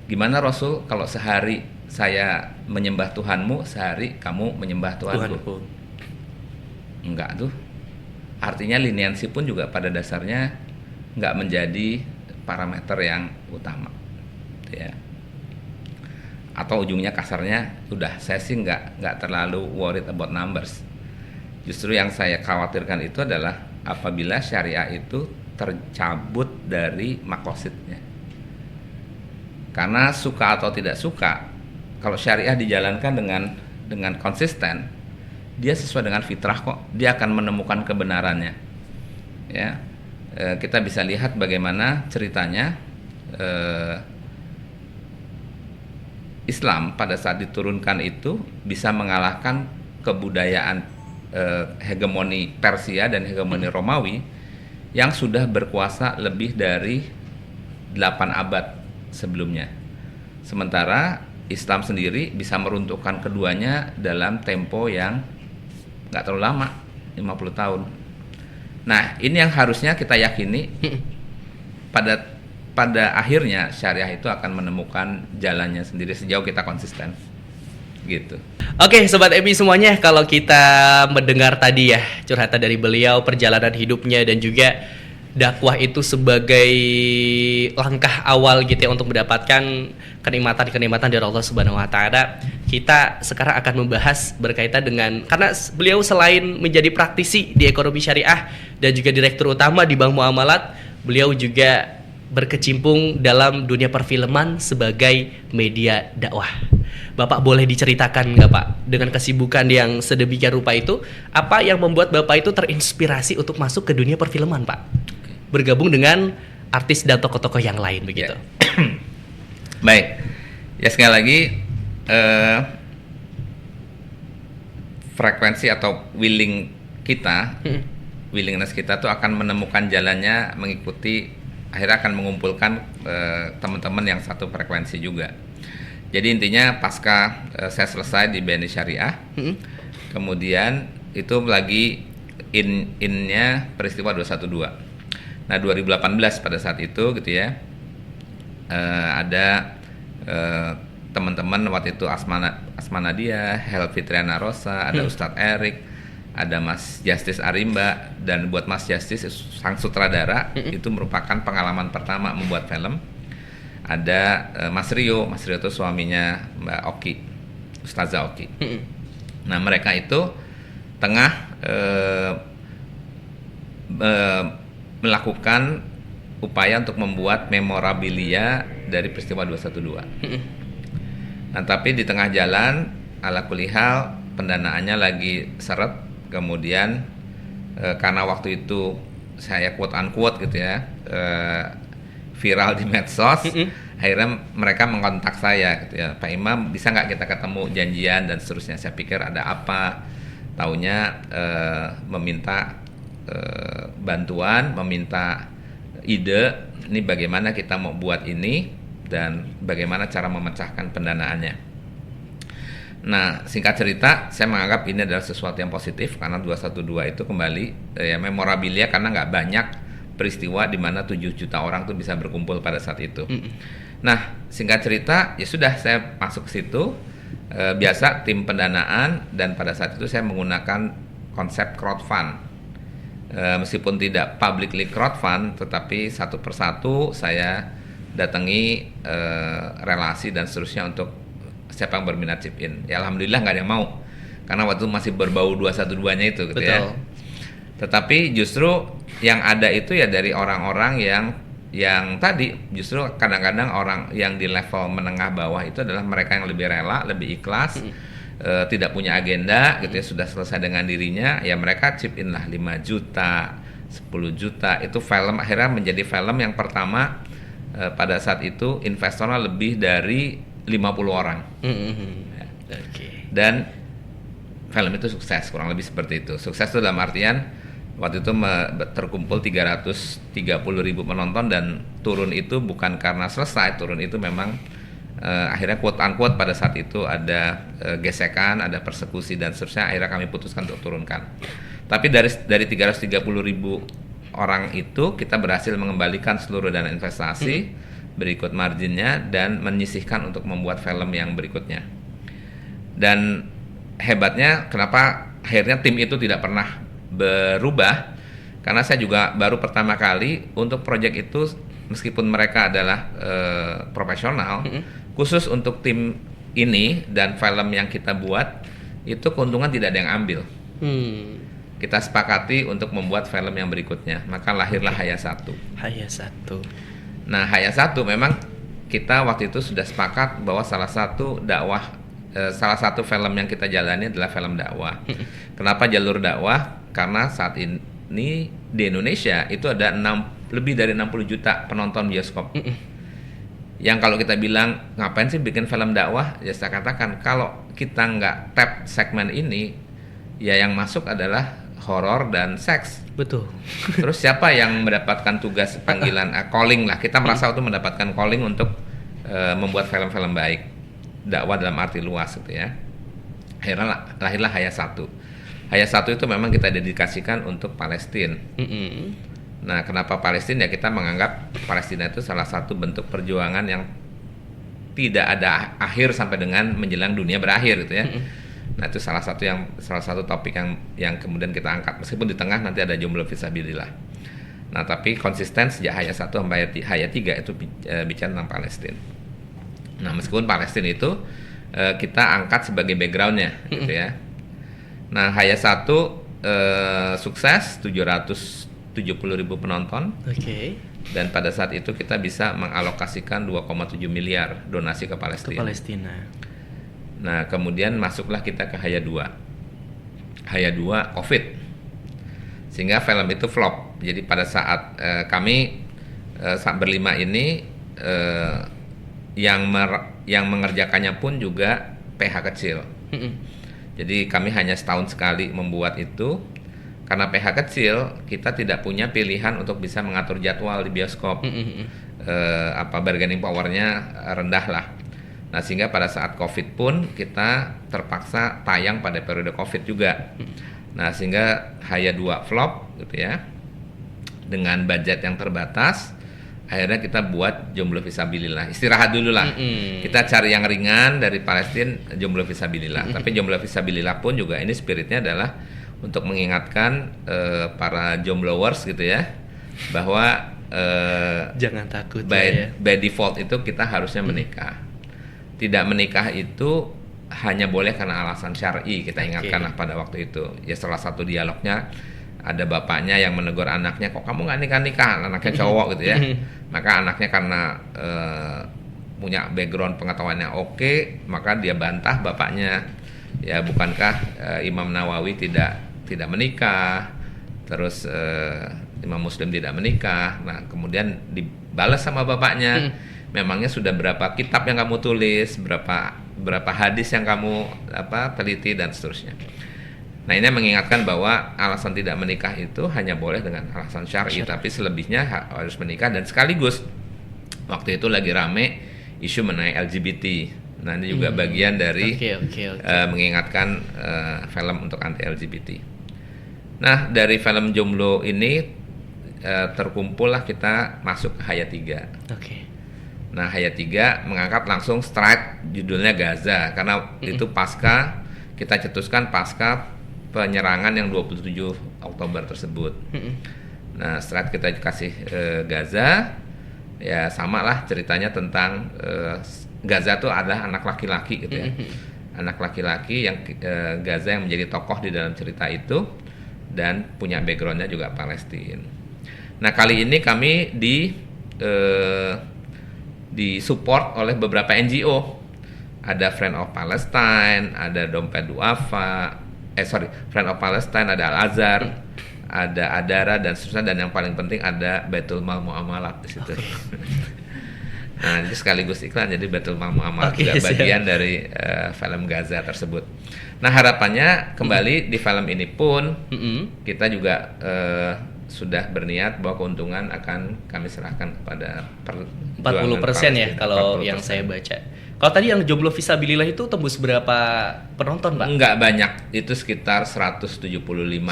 gimana Rasul kalau sehari saya menyembah Tuhanmu, sehari kamu menyembah Tuhanku? Enggak tuh. Artinya liniansi pun juga pada dasarnya nggak menjadi parameter yang utama, ya. Atau ujungnya kasarnya, udah saya sih nggak terlalu worried about numbers. Justru yang saya khawatirkan itu adalah apabila syariah itu tercabut dari makosidnya. Karena suka atau tidak suka, kalau syariah dijalankan dengan konsisten, dia sesuai dengan fitrah kok. Dia akan menemukan kebenarannya. Ya, kita bisa lihat bagaimana ceritanya Islam pada saat diturunkan itu bisa mengalahkan kebudayaan hegemoni Persia dan hegemoni Romawi yang sudah berkuasa lebih dari 8 abad sebelumnya. Sementara Islam sendiri bisa meruntuhkan keduanya dalam tempo yang nggak terlalu lama, 50 tahun. Nah, ini yang harusnya kita yakini pada akhirnya syariah itu akan menemukan jalannya sendiri sejauh kita konsisten. Gitu. Oke, Sobat MI semuanya, kalau kita mendengar tadi ya curhatan dari beliau, perjalanan hidupnya dan juga dakwah itu sebagai langkah awal gitu ya untuk mendapatkan kenikmatan dari Allah Subhanahu wa taala. Kita sekarang akan membahas berkaitan dengan, karena beliau selain menjadi praktisi di ekonomi syariah dan juga direktur utama di Bank Muamalat, beliau juga berkecimpung dalam dunia perfilman sebagai media dakwah. Bapak boleh diceritakan nggak Pak, dengan kesibukan yang sedemikian rupa itu, apa yang membuat Bapak itu terinspirasi untuk masuk ke dunia perfilman Pak? Bergabung dengan artis dan tokoh-tokoh yang lain begitu. Ya. Baik, ya sekali lagi frekuensi atau willingness kita tuh akan menemukan jalannya, mengikuti, akhirnya akan mengumpulkan teman-teman yang satu frekuensi juga. Jadi intinya pasca saya selesai di BNI Syariah, kemudian itu lagi in-nya peristiwa 212. Nah 2018 pada saat itu gitu ya, ada teman-teman waktu itu Asma Nadia, Helvi Triana Rosa, ada Ustadz Erik, ada Mas Justice Arimba, dan buat Mas Justice sang sutradara itu merupakan pengalaman pertama membuat film. Ada Mas Rio itu suaminya Mbak Oki, Ustazah Oki. Nah mereka itu tengah melakukan upaya untuk membuat memorabilia dari peristiwa 212. Nah tapi di tengah jalan ala kulihal pendanaannya lagi seret, kemudian karena waktu itu saya quote unquote gitu ya viral di medsos, akhirnya mereka mengontak saya gitu ya, Pak Imam bisa nggak kita ketemu janjian dan seterusnya. Saya pikir ada apa, taunya meminta bantuan, meminta ide, ini bagaimana kita mau buat ini dan bagaimana cara memecahkan pendanaannya. Nah singkat cerita, saya menganggap ini adalah sesuatu yang positif karena 212 itu kembali ya memorabilia, karena nggak banyak peristiwa di mana 7 juta orang tuh bisa berkumpul pada saat itu. Nah, singkat cerita, ya sudah saya masuk ke situ Biasa tim pendanaan, dan pada saat itu saya menggunakan konsep crowdfund. Meskipun tidak publicly crowdfund, tetapi satu persatu saya datangi relasi dan seterusnya untuk siapa yang berminat chip in. Ya alhamdulillah nggak ada yang mau, karena waktu itu masih berbau 212-nya itu gitu. Betul. Ya. Tetapi justru yang ada itu ya dari orang-orang yang tadi, justru kadang-kadang orang yang di level menengah bawah itu adalah mereka yang lebih rela, lebih ikhlas, tidak punya agenda gitu ya, sudah selesai dengan dirinya, ya mereka chip in lah 5 juta, 10 juta. Itu film akhirnya menjadi film yang pertama pada saat itu investornya lebih dari 50 orang. Ya. Dan film itu sukses, kurang lebih seperti itu. Sukses itu dalam artian waktu itu terkumpul 330.000 penonton, dan turun itu bukan karena selesai, turun itu memang akhirnya quote unquote pada saat itu ada gesekan, ada persekusi dan seterusnya, akhirnya kami putuskan untuk turunkan. Tapi dari 330.000 orang itu kita berhasil mengembalikan seluruh dana investasi, berikut marginnya, dan menyisihkan untuk membuat film yang berikutnya. Dan hebatnya kenapa akhirnya tim itu tidak pernah berubah, karena saya juga baru pertama kali untuk proyek itu, meskipun mereka adalah profesional, khusus untuk tim ini dan film yang kita buat itu keuntungan tidak ada yang ambil. Kita sepakati untuk membuat film yang berikutnya, maka lahirlah Haya 1. Haya 1. Nah, Haya 1 memang kita waktu itu sudah sepakat bahwa salah satu film yang kita jalani adalah film dakwah. Kenapa jalur dakwah? Karena saat ini di Indonesia itu ada lebih dari 60 juta penonton bioskop. Yang kalau kita bilang ngapain sih bikin film dakwah, ya saya katakan kalau kita nggak tap segmen ini, ya yang masuk adalah horor dan seks. Betul. Terus siapa yang mendapatkan tugas panggilan calling lah? Kita merasa itu mendapatkan calling untuk membuat film-film baik, dakwah dalam arti luas gitu ya. Akhirnya lahirlah Haya 1. Haya 1 itu memang kita dedikasikan untuk Palestina. Nah, kenapa Palestina? Ya kita menganggap Palestina itu salah satu bentuk perjuangan yang tidak ada akhir sampai dengan menjelang dunia berakhir gitu ya. Nah, itu salah satu topik yang kemudian kita angkat, meskipun di tengah nanti ada jomblo fisabilillah. Nah, tapi konsisten sejak Haya 1 sampai Haya 3 itu bicara tentang Palestina. Nah, meskipun Palestina itu kita angkat sebagai backgroundnya gitu ya. Nah, Haya 1 sukses, 770.000 penonton. Dan pada saat itu kita bisa mengalokasikan 2,7 miliar donasi ke Palestina. Nah, kemudian masuklah kita ke Haya 2. Haya 2 Covid. Sehingga film itu flop. Jadi pada saat kami saat berlima ini yang mengerjakannya pun juga PH kecil. Jadi kami hanya setahun sekali membuat itu. Karena PH kecil, kita tidak punya pilihan untuk bisa mengatur jadwal di bioskop. Bargaining powernya rendah lah. Nah, sehingga pada saat Covid pun kita terpaksa tayang pada periode Covid juga. Nah, sehingga Haya 2 flop gitu ya. Dengan budget yang terbatas, akhirnya kita buat Jomblo Fisabilillah. Istirahat dulu lah. Kita cari yang ringan dari Palestina, Jomblo Fisabilillah. Tapi Jomblo Fisabilillah pun juga ini spiritnya adalah untuk mengingatkan para jomblowers gitu ya, bahwa jangan takut by default itu kita harusnya menikah. Tidak menikah itu hanya boleh karena alasan syar'i, kita ingatkan pada waktu itu. Ya salah satu dialognya ada bapaknya yang menegur anaknya, kok kamu nggak nikah-nikah, anaknya cowok gitu ya. Maka anaknya karena punya background pengetahuannya oke, maka dia bantah bapaknya, ya bukankah Imam Nawawi tidak menikah, terus Imam Muslim tidak menikah. Nah, kemudian dibalas sama bapaknya, memangnya sudah berapa kitab yang kamu tulis, berapa hadis yang kamu teliti dan seterusnya. Nah, ini mengingatkan bahwa alasan tidak menikah itu hanya boleh dengan alasan syar'i, tapi selebihnya harus menikah. Dan sekaligus waktu itu lagi rame isu mengenai LGBT. Nah, ini juga bagian dari mengingatkan film untuk anti LGBT. Nah, dari film Jomblo ini terkumpullah kita masuk ke Haya 3. Nah, Haya 3 mengangkat langsung straight judulnya Gaza karena itu kita cetuskan pasca penyerangan yang 27 Oktober tersebut. Nah, setelah kita kasih Gaza, ya sama lah ceritanya tentang Gaza tuh adalah anak laki-laki gitu ya. Anak laki-laki yang Gaza yang menjadi tokoh di dalam cerita itu dan punya backgroundnya juga Palestina. Nah, kali ini kami disupport oleh beberapa NGO. Ada Friend of Palestine, ada Dompet Duafa, Friend of Palestine, ada Al-Azhar, ada Adara dan seterusnya, dan yang paling penting ada Baitul Mal Muamalat di situ. Nah, jadi sekaligus iklan, jadi Baitul Mal Muamalat juga bagian dari film Gaza tersebut. Nah, harapannya kembali di film ini pun kita juga sudah berniat bahwa keuntungan akan kami serahkan kepada 40% ya kalau 40%. Yang saya baca. Kalau tadi yang Jomblo Visabilillah itu tembus berapa penonton, Pak? Enggak banyak, itu sekitar 175 ribu.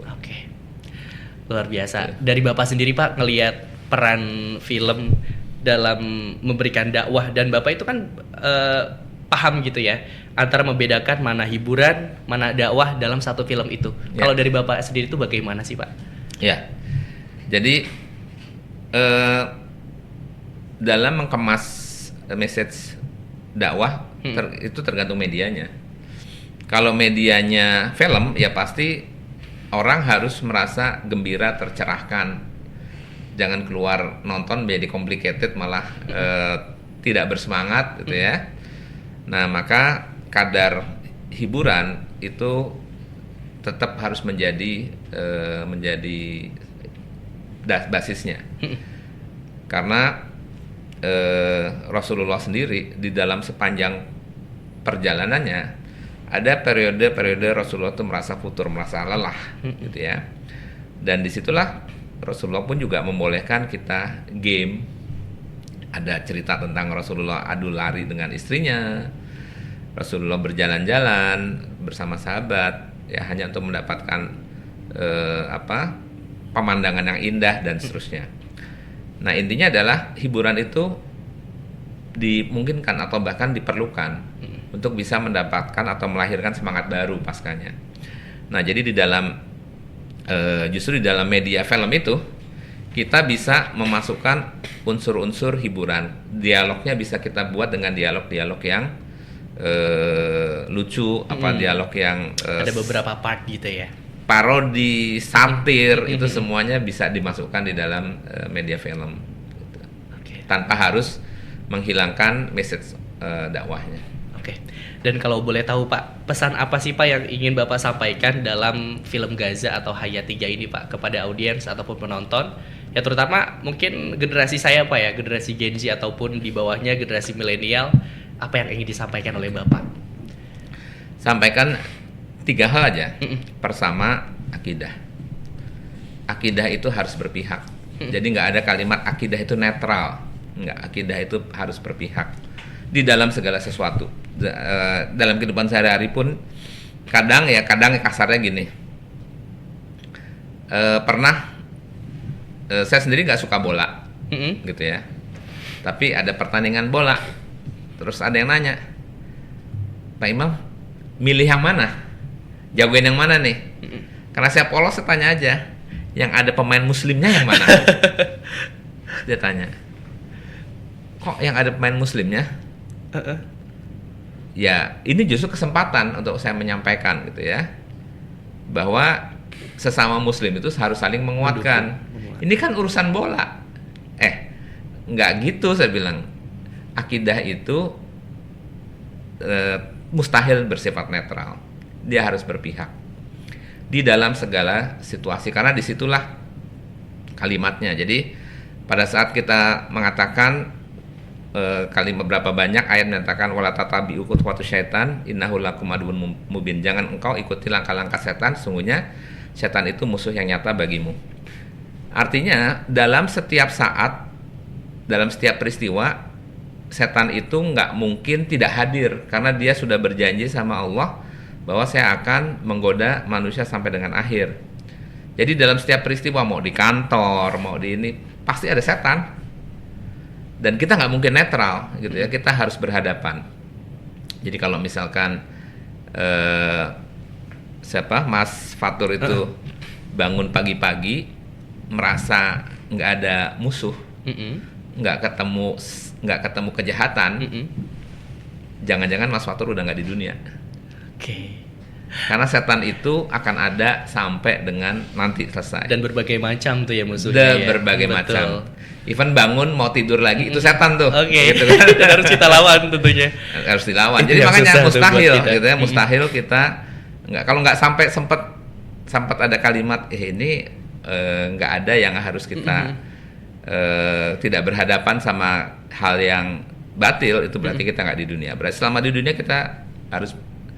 Oke. Luar biasa. Dari Bapak sendiri, Pak, ngelihat peran film dalam memberikan dakwah, dan Bapak itu kan paham gitu ya antara membedakan mana hiburan, mana dakwah dalam satu film itu. Ya. Kalau dari Bapak sendiri itu bagaimana sih, Pak? Ya. Jadi dalam mengemas message dakwah itu tergantung medianya. Kalau medianya film, ya pasti orang harus merasa gembira, tercerahkan. Jangan keluar nonton menjadi complicated, malah tidak bersemangat gitu ya. Nah, maka kadar hiburan itu tetap harus menjadi basisnya. Karena Rasulullah sendiri di dalam sepanjang perjalanannya ada periode-periode Rasulullah itu merasa futur, merasa lelah gitu ya. Dan disitulah Rasulullah pun juga membolehkan kita game. Ada cerita tentang Rasulullah adu lari dengan istrinya, Rasulullah berjalan-jalan bersama sahabat ya, hanya untuk mendapatkan pemandangan yang indah dan seterusnya. Nah, intinya adalah hiburan itu dimungkinkan atau bahkan diperlukan untuk bisa mendapatkan atau melahirkan semangat baru paskanya. Nah, jadi justru di dalam media film itu kita bisa memasukkan unsur-unsur hiburan. Dialognya bisa kita buat dengan dialog-dialog yang lucu, dialog yang ada beberapa part gitu ya. Parodi, satir, itu semuanya bisa dimasukkan di dalam media film gitu. Tanpa harus menghilangkan message dakwahnya. Oke. Dan kalau boleh tahu, Pak, pesan apa sih, Pak, yang ingin Bapak sampaikan dalam film Gaza atau Hayat 3 ini, Pak, kepada audiens ataupun penonton? Ya, terutama mungkin generasi saya, Pak, ya, generasi Gen Z ataupun di bawahnya generasi milenial, apa yang ingin disampaikan oleh Bapak? Sampaikan 3 hal aja. Pertama, akidah. Akidah itu harus berpihak. Jadi nggak ada kalimat akidah itu netral. Nggak, akidah itu harus berpihak di dalam segala sesuatu. Dalam kehidupan sehari-hari pun kadang kasarnya gini. Saya sendiri nggak suka bola, gitu ya. Tapi ada pertandingan bola, terus ada yang nanya, Pak Imam, milih yang mana? Jagoin yang mana nih? Karena saya polos, saya tanya aja, yang ada pemain muslimnya yang mana? Dia tanya, kok yang ada pemain muslimnya? Ya, ini justru kesempatan untuk saya menyampaikan gitu ya, bahwa sesama muslim itu harus saling menguatkan. Ini kan urusan bola. Nggak gitu, saya bilang. Akidah itu mustahil bersifat netral. Dia harus berpihak di dalam segala situasi, karena disitulah kalimatnya. Jadi pada saat kita mengatakan kalimat berapa banyak ayat menyatakan wala tatabi'u khutuwati syaitan innahu lakum aduwwun mubin, jangan engkau ikuti langkah-langkah setan, sungguhnya setan itu musuh yang nyata bagimu. Artinya dalam setiap saat, dalam setiap peristiwa, setan itu nggak mungkin tidak hadir, karena dia sudah berjanji sama Allah bahwa saya akan menggoda manusia sampai dengan akhir. Jadi dalam setiap peristiwa, mau di kantor, mau di ini, pasti ada setan. Dan kita nggak mungkin netral gitu ya, kita harus berhadapan. Jadi kalau misalkan Mas Fatur itu bangun pagi-pagi merasa nggak ada musuh, nggak ketemu kejahatan, jangan-jangan Mas Fatur udah nggak di dunia. Oke. Karena setan itu akan ada sampai dengan nanti selesai. Dan berbagai macam tuh ya musuhnya. Berbagai Betul. macam. Even bangun mau tidur lagi itu setan tuh. Oke. Gitu kan. Dan harus kita lawan tentunya. Harus dilawan. Itu Jadi yang makanya susah tuh mustahil buat kita. gitu ya, mustahil kita kalau nggak sampai sempat ada kalimat ini nggak ada yang harus kita tidak berhadapan sama hal yang batil, itu berarti kita nggak di dunia. Berarti selama di dunia kita harus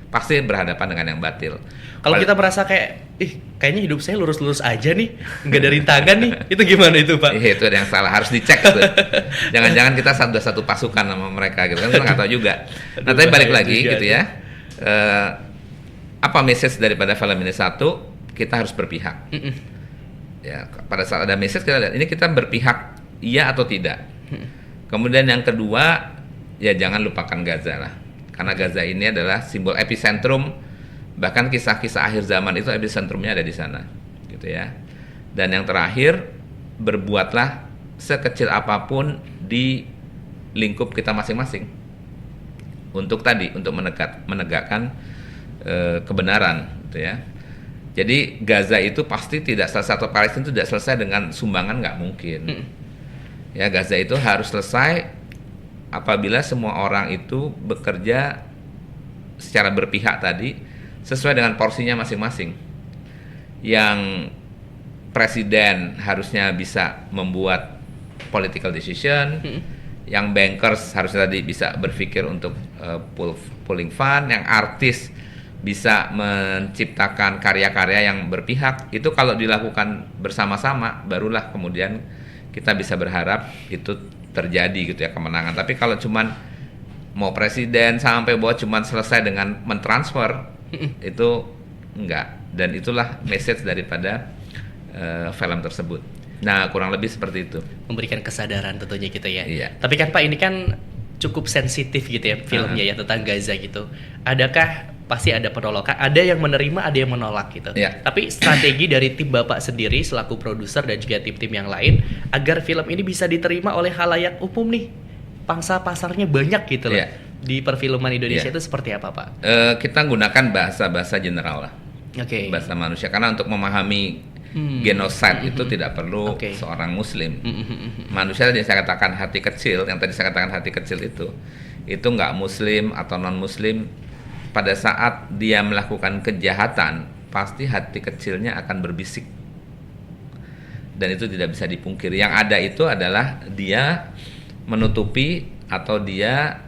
pasti berhadapan dengan yang batil. Kalau kita merasa kayak, kayaknya hidup saya lurus-lurus aja nih, nggak ada rintangan nih, itu gimana itu Pak? Itu ada yang salah, harus dicek gitu. Jangan-jangan kita satu pasukan sama mereka gitu kan, kita nggak tahu juga. Nah tapi balik lagi gitu ya, apa message daripada film ini? Satu, kita harus berpihak. Ya, pada saat ada message kita lihat, ini kita berpihak iya atau tidak. Kemudian yang kedua, ya jangan lupakan Gaza lah. Karena Gaza ini adalah simbol epicentrum, bahkan kisah-kisah akhir zaman itu epicentrumnya ada di sana, gitu ya. Dan yang terakhir, berbuatlah sekecil apapun di lingkup kita masing-masing untuk menegakkan kebenaran, gitu ya. Jadi Gaza itu pasti tidak selesai, atau Palestina itu tidak selesai dengan sumbangan, nggak mungkin. Ya, Gaza itu harus selesai apabila semua orang itu bekerja secara berpihak tadi, sesuai dengan porsinya masing-masing. Yang presiden harusnya bisa membuat political decision, yang bankers harusnya tadi bisa berpikir untuk pooling fund, yang artis bisa menciptakan karya-karya yang berpihak. Itu kalau dilakukan bersama-sama, barulah kemudian kita bisa berharap itu terjadi gitu ya, kemenangan. Tapi kalau cuman mau presiden sampai bahwa cuman selesai dengan mentransfer, itu enggak. Dan itulah message daripada film tersebut. Nah, kurang lebih seperti itu. Memberikan kesadaran tentunya gitu ya. Iya. Tapi kan Pak, ini kan cukup sensitif gitu ya filmnya ya, tentang Gaza gitu. Adakah pasti ada penolakan, ada yang menerima, ada yang menolak gitu. Iya. Tapi strategi dari tim Bapak sendiri selaku produser dan juga tim-tim yang lain agar film ini bisa diterima oleh khalayak umum nih, pangsa pasarnya banyak gitu loh. Iya. Di perfilman Indonesia Iya. itu seperti apa Pak? Kita gunakan bahasa general lah, Oke. bahasa manusia, karena untuk memahami genocide itu tidak perlu Oke. seorang muslim. Manusia yang saya katakan hati kecil, yang tadi saya katakan hati kecil itu nggak muslim atau non muslim. Pada saat dia melakukan kejahatan, pasti hati kecilnya akan berbisik, dan itu tidak bisa dipungkiri. Yang ada itu adalah dia menutupi atau dia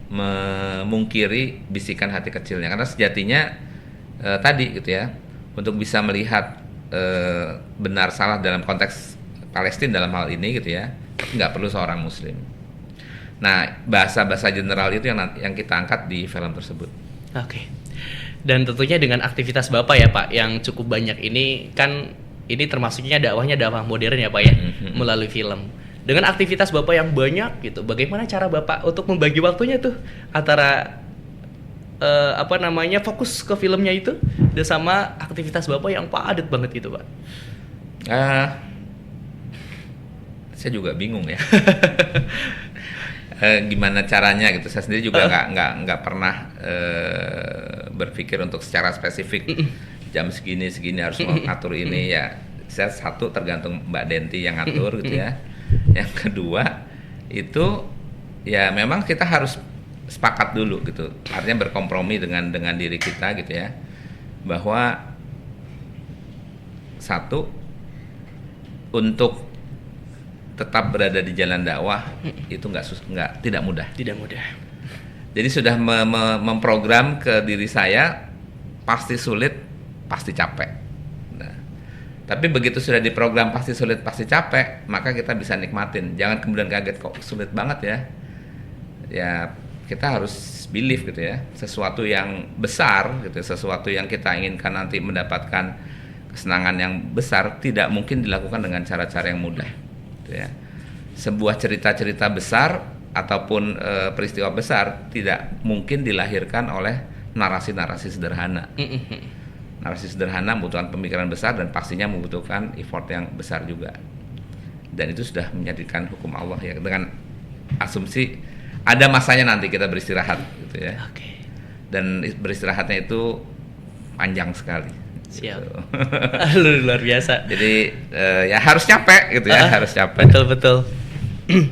memungkiri bisikan hati kecilnya, karena sejatinya tadi gitu ya, untuk bisa melihat benar salah dalam konteks Palestina dalam hal ini gitu ya, nggak perlu seorang muslim. Nah, bahasa-bahasa general itu yang kita angkat di film tersebut. Oke. Dan tentunya dengan aktivitas Bapak ya Pak yang cukup banyak ini, kan ini termasuknya dakwahnya dakwah modern ya Pak ya, melalui film. Dengan aktivitas Bapak yang banyak gitu, bagaimana cara Bapak untuk membagi waktunya tuh antara fokus ke filmnya itu dan sama aktivitas Bapak yang padat banget gitu Pak? Saya juga bingung ya. Gimana caranya gitu. Saya sendiri juga nggak pernah berpikir untuk secara spesifik jam segini harus mengatur ini ya. Saya satu, tergantung Mbak Denti yang ngatur gitu ya. Yang kedua itu ya memang kita harus sepakat dulu gitu. Artinya berkompromi dengan diri kita gitu ya, bahwa satu, untuk tetap berada di jalan dakwah itu tidak mudah. Tidak mudah. Jadi sudah memprogram ke diri saya, pasti sulit, pasti capek. Nah, tapi begitu sudah diprogram pasti sulit, pasti capek, maka kita bisa nikmatin. Jangan kemudian kaget kok sulit banget ya. Ya kita harus believe gitu ya, sesuatu yang besar gitu, sesuatu yang kita inginkan nanti mendapatkan kesenangan yang besar tidak mungkin dilakukan dengan cara-cara yang mudah. Ya. sebuah cerita-cerita besar ataupun peristiwa besar tidak mungkin dilahirkan oleh narasi-narasi sederhana. Narasi sederhana membutuhkan pemikiran besar dan pastinya membutuhkan effort yang besar juga. Dan itu sudah menjadikan hukum Allah ya, dengan asumsi ada masanya nanti kita beristirahat gitu ya. Dan beristirahatnya itu panjang sekali. Siap. Gitu. Luar biasa. Jadi ya harus capek gitu ya, harus capek. Betul.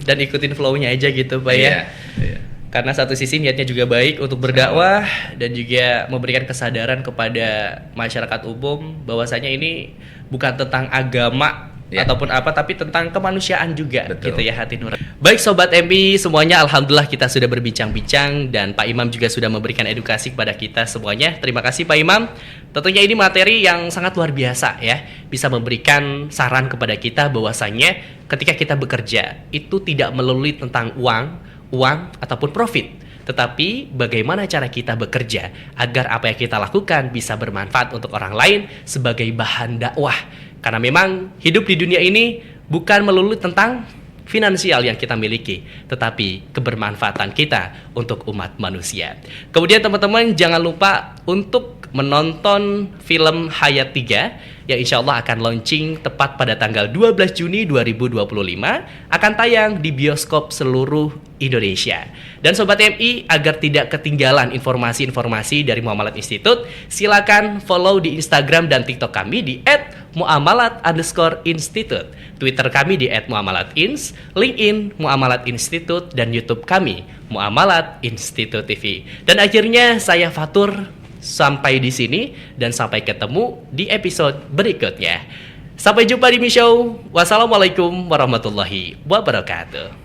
Dan ikutin flow-nya aja gitu Pak ya. Iya. Karena satu sisi niatnya juga baik untuk berdakwah dan juga memberikan kesadaran kepada masyarakat umum bahwasanya ini bukan tentang agama ataupun apa, tapi tentang kemanusiaan juga. Betul. Gitu ya, hati nurani. Baik Sobat MI semuanya, alhamdulillah kita sudah berbincang-bincang dan Pak Imam juga sudah memberikan edukasi kepada kita semuanya. Terima kasih Pak Imam. Tentunya ini materi yang sangat luar biasa ya, bisa memberikan saran kepada kita bahwasanya ketika kita bekerja itu tidak melulu tentang uang ataupun profit, tetapi bagaimana cara kita bekerja agar apa yang kita lakukan bisa bermanfaat untuk orang lain sebagai bahan dakwah. Karena memang hidup di dunia ini bukan melulu tentang finansial yang kita miliki, tetapi kebermanfaatan kita untuk umat manusia. Kemudian teman-teman jangan lupa untuk menonton film Hayat 3 yang insya Allah akan launching tepat pada tanggal 12 Juni 2025, akan tayang di bioskop seluruh Indonesia. Dan Sobat MI, agar tidak ketinggalan informasi-informasi dari Muamalat Institute, silakan follow di Instagram dan TikTok kami di @muamalat_institute, Twitter kami di @muamalatins, LinkedIn Muamalat Institute, dan YouTube kami Muamalat Institute TV. Dan akhirnya saya Fatur sampai di sini dan sampai ketemu di episode berikutnya. Sampai jumpa di Mi Show. Wassalamualaikum warahmatullahi wabarakatuh.